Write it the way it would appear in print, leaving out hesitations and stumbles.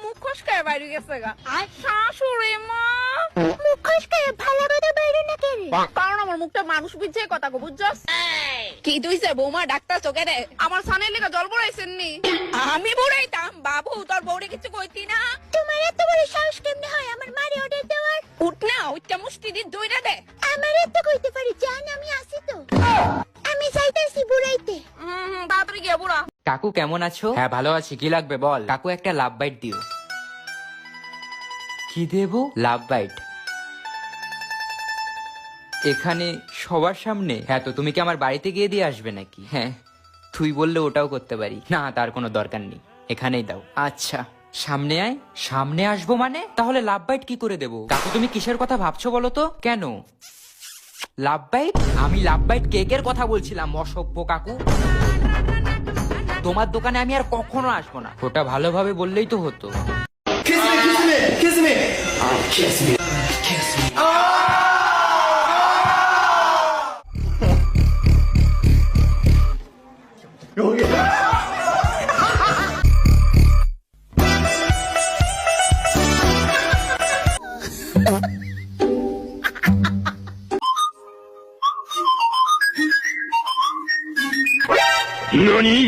মুখ খসকায় বাইরে গেছে গা। শাশুড়ি মা মুখ খসকায় ভালো কথা বাইরে না কেন? কারণ আমার মুখটা মানুষ বুঝছে কথা কো বুঝছস? কি তুইছে বৌমা ডাক্তার চোখে রে? আমার সানের লেগে জল পড়াইছেন নি? আমি বুড়াইতাম বাবু, তোর বউরে কিছু কইতি না? তোমার এত বড় সাহস কেমনে হয় আমার মারে অর্ডার দেওয়ার? উঠ না, উঠটা মুষ্টি দি দইরা দে। আমার এত কইতে পারি জান, আমি আসি তো। আমি চাইতাছি বুড়াইতে। তাড়াতাড়ি গিয়ে বুড়া। কাকু কেমন আছো? হ্যাঁ ভালো আছি, কি লাগবে বল। কাকু একটা লাভ বাইট দিও। কি দেবো? Love bite. এখানে সবার সামনে? হ্যাঁ তো তুমি কি আমার বাড়িতে গিয়ে দিয়ে আসবে নাকি? হ্যাঁ তুই বললে ওটাও করতে পারি। না তার কোনো দরকার নেই, এখানেই দাও। আচ্ছা সামনে আয়। সামনে আসবো মানে? তাহলে লাভ বাইট কি করে দেবো? কাকু তুমি কিসের কথা ভাবছো বলো তো? কেন লাভ বাইট? আমি লাভ বাইট কেকের কথা বলছিলাম অসভ্য কাকু। তোমার দোকানে আমি আর কখনো আসবো না। ওটা ভালোভাবে বললেই তো হতো।何